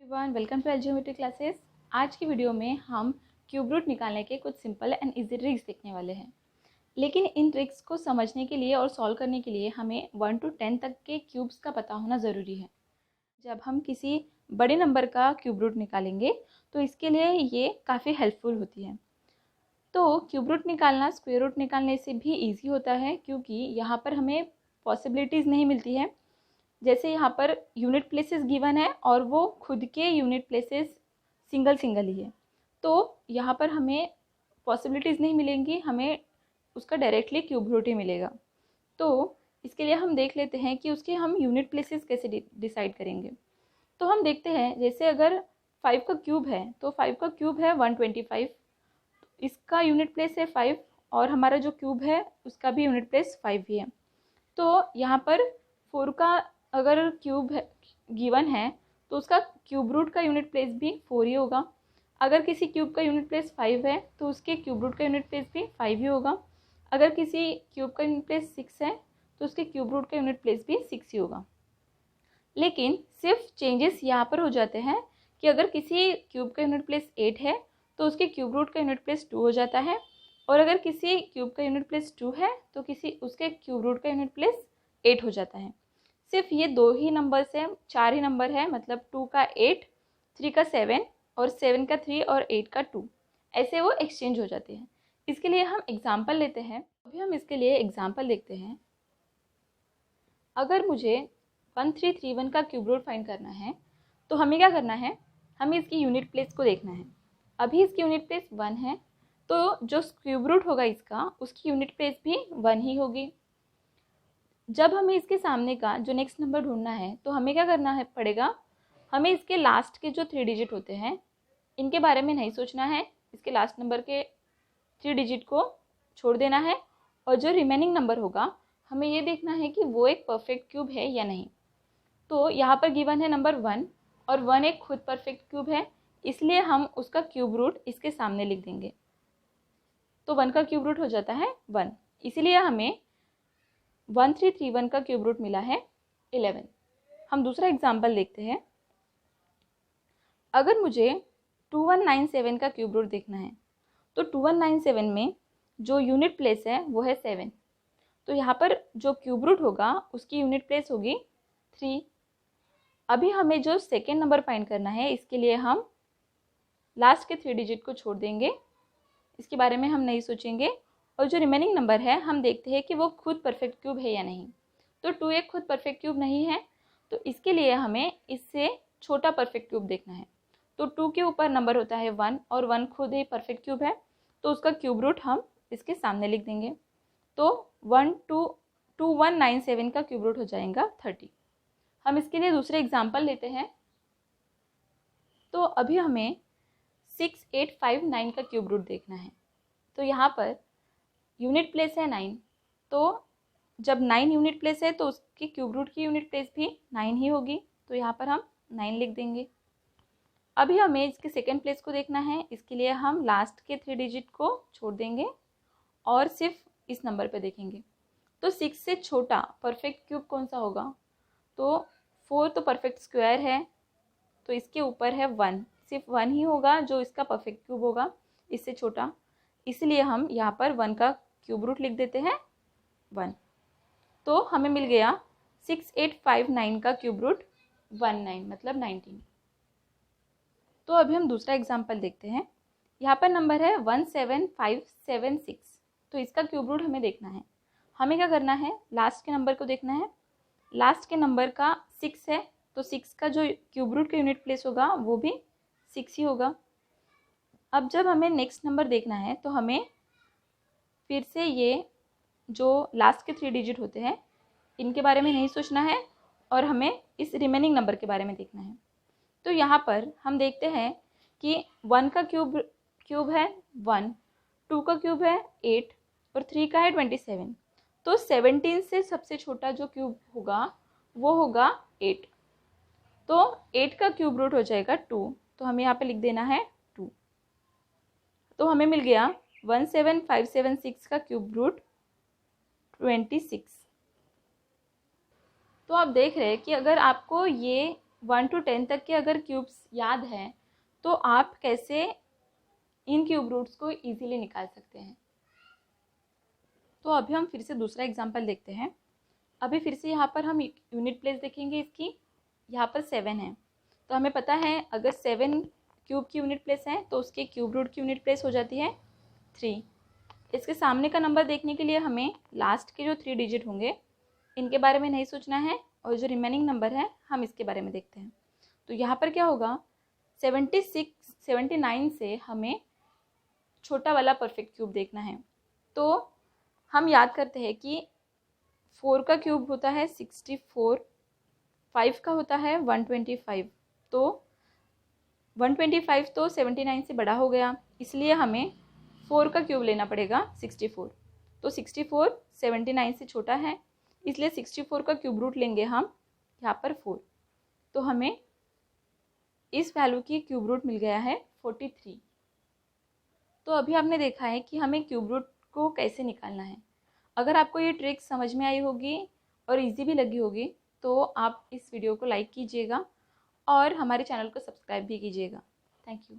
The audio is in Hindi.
Everyone, welcome to algebra classes. आज की वीडियो में हम क्यूब रूट निकालने के कुछ सिंपल एंड इजी ट्रिक्स देखने वाले हैं। लेकिन इन ट्रिक्स को समझने के लिए और सॉल्व करने के लिए हमें 1 to 10 तक के क्यूब्स का पता होना ज़रूरी है। जब हम किसी बड़े नंबर का क्यूब रूट निकालेंगे तो इसके लिए ये काफ़ी हेल्पफुल होती है। तो क्यूब रूट निकालना स्क्वायर रूट निकालने से भी ईजी होता है, क्योंकि यहाँ पर हमें पॉसिबिलिटीज़ नहीं मिलती है। जैसे यहाँ पर यूनिट प्लेसेस गिवन है और वो खुद के यूनिट प्लेसेस सिंगल ही है, तो यहाँ पर हमें पॉसिबिलिटीज़ नहीं मिलेंगी, हमें उसका डायरेक्टली क्यूब रूट ही मिलेगा। तो इसके लिए हम देख लेते हैं कि उसके हम यूनिट प्लेसेस कैसे डिसाइड करेंगे। तो हम देखते हैं, जैसे अगर 5 का क्यूब है तो 5 का क्यूब है 125, इसका यूनिट प्लेस है 5 और हमारा जो क्यूब है उसका भी यूनिट प्लेस 5 ही है। तो यहाँ पर 4 का अगर क्यूब है गिवन है तो उसका क्यूब रूट का यूनिट प्लेस भी 4 ही होगा। अगर किसी क्यूब का यूनिट प्लेस 5 है तो उसके क्यूब रूट का यूनिट प्लेस भी 5 ही होगा। अगर किसी क्यूब का यूनिट प्लेस 6 है तो उसके क्यूब रूट का यूनिट प्लेस भी 6 ही होगा। लेकिन सिर्फ चेंजेस यहाँ पर हो जाते हैं कि अगर किसी क्यूब का यूनिट प्लेस 8 है तो उसके क्यूब रूट का यूनिट प्लेस 2 हो जाता है, और अगर किसी क्यूब का यूनिट प्लेस 2 है तो उसके क्यूब रूट का यूनिट प्लेस 8 हो जाता है। सिर्फ ये 2 ही नंबर्स हैं, 4 ही नंबर है, मतलब 2 का 8, 3 का 7 और 7 का 3 और 8 का 2, ऐसे वो एक्सचेंज हो जाते हैं। इसके लिए हम एग्जाम्पल लेते हैं। अभी हम इसके लिए एग्जाम्पल देखते हैं। अगर मुझे 1331 का क्यूब रूट फाइंड करना है तो हमें क्या करना है, हमें इसकी यूनिट प्लेस को देखना है। अभी इसकी यूनिट प्लेस 1 है, तो जो क्यूब रूट होगा इसका, उसकी यूनिट प्लेस भी 1 ही होगी। जब हमें इसके सामने का जो नेक्स्ट नंबर ढूंढना है तो हमें क्या करना है पड़ेगा, हमें इसके लास्ट के जो 3 डिजिट होते हैं इनके बारे में नहीं सोचना है, इसके लास्ट नंबर के 3 डिजिट को छोड़ देना है, और जो रिमेनिंग नंबर होगा हमें ये देखना है कि वो एक परफेक्ट क्यूब है या नहीं। तो यहाँ पर गिवन है नंबर 1 और 1 एक खुद परफेक्ट क्यूब है, इसलिए हम उसका क्यूब रूट इसके सामने लिख देंगे। तो 1 का क्यूब रूट हो जाता है 1, इसीलिए हमें 1331 का क्यूब रूट मिला है 11। हम दूसरा एग्जाम्पल देखते हैं। अगर मुझे 2197 का क्यूब रूट देखना है तो 2197 में जो यूनिट प्लेस है वो है 7, तो यहाँ पर जो क्यूब रूट होगा उसकी यूनिट प्लेस होगी 3। अभी हमें जो सेकेंड नंबर फाइंड करना है, इसके लिए हम लास्ट के 3 डिजिट को छोड़ देंगे, इसके बारे में हम नहीं सोचेंगे, और जो रिमेनिंग नंबर है हम देखते हैं कि वो खुद परफेक्ट क्यूब है या नहीं। तो 2 एक खुद परफेक्ट क्यूब नहीं है, तो इसके लिए हमें इससे छोटा परफेक्ट क्यूब देखना है। तो 2 के ऊपर नंबर होता है 1 और 1 खुद ही परफेक्ट क्यूब है, तो उसका क्यूब रूट हम इसके सामने लिख देंगे। तो 2197 का क्यूब रूट हो जाएगा 30। हम इसके लिए दूसरे एग्जाम्पल लेते हैं। तो अभी हमें 6859 का क्यूब रूट देखना है। तो यहाँ पर यूनिट प्लेस है 9, तो जब 9 यूनिट प्लेस है तो उसके क्यूब रूट की यूनिट प्लेस भी 9 ही होगी, तो यहाँ पर हम 9 लिख देंगे। अभी हमें इसके सेकेंड प्लेस को देखना है, इसके लिए हम लास्ट के 3 डिजिट को छोड़ देंगे और सिर्फ इस नंबर पे देखेंगे। तो 6 से छोटा परफेक्ट क्यूब कौन सा होगा, तो 4 तो परफेक्ट स्क्वायर है, तो इसके ऊपर है 1, सिर्फ 1 ही होगा जो इसका परफेक्ट क्यूब होगा इससे छोटा, इसलिए हम यहाँ पर 1 का क्यूब रूट लिख देते हैं 1। तो हमें मिल गया 6859 का क्यूब रूट 19, मतलब 19। तो अभी हम दूसरा एग्जाम्पल देखते हैं। यहाँ पर नंबर है 17576, तो इसका क्यूब रूट हमें देखना है। हमें क्या करना है, लास्ट के नंबर को देखना है। लास्ट के नंबर का 6 है, तो 6 का जो क्यूब रूट का यूनिट प्लेस होगा वो भी 6 ही होगा। अब जब हमें नेक्स्ट नंबर देखना है तो हमें फिर से ये जो लास्ट के 3 डिजिट होते हैं इनके बारे में नहीं सोचना है, और हमें इस रिमेनिंग नंबर के बारे में देखना है। तो यहाँ पर हम देखते हैं कि 1 का क्यूब है 1, 2 का क्यूब है 8 और 3 का है 27। तो 17 से सबसे छोटा जो क्यूब होगा वो होगा 8, तो 8 का क्यूब रूट हो जाएगा 2, तो हमें यहाँ पे लिख देना है 2। तो हमें मिल गया 17576 का क्यूब रूट 26। तो आप देख रहे हैं कि अगर आपको ये 1 to 10 तक के अगर क्यूब्स याद हैं तो आप कैसे इन क्यूब रूट्स को इजीली निकाल सकते हैं। तो अभी हम फिर से दूसरा एग्जांपल देखते हैं। अभी फिर से यहाँ पर हम यूनिट प्लेस देखेंगे इसकी। यहाँ पर 7 है, तो हमें पता है अगर 7 क्यूब की यूनिट प्लेस है तो उसके क्यूब रूट की यूनिट प्लेस हो जाती है 3। इसके सामने का नंबर देखने के लिए हमें लास्ट के जो 3 डिजिट होंगे इनके बारे में नहीं सोचना है, और जो रिमेनिंग नंबर है हम इसके बारे में देखते हैं। तो यहाँ पर क्या होगा, 79 से हमें छोटा वाला परफेक्ट क्यूब देखना है। तो हम याद करते हैं कि 4 का क्यूब होता है 64, 5 का होता है 125। तो 125 तो 79 से बड़ा हो गया, इसलिए हमें 4 का क्यूब लेना पड़ेगा 64। तो 64 79 से छोटा है, इसलिए 64 का क्यूब रूट लेंगे हम यहाँ पर 4। तो हमें इस वैल्यू की क्यूब रूट मिल गया है 43। तो अभी आपने देखा है कि हमें क्यूब रूट को कैसे निकालना है। अगर आपको ये ट्रिक समझ में आई होगी और इजी भी लगी होगी तो आप इस वीडियो को लाइक कीजिएगा और हमारे चैनल को सब्सक्राइब भी कीजिएगा। Thank you.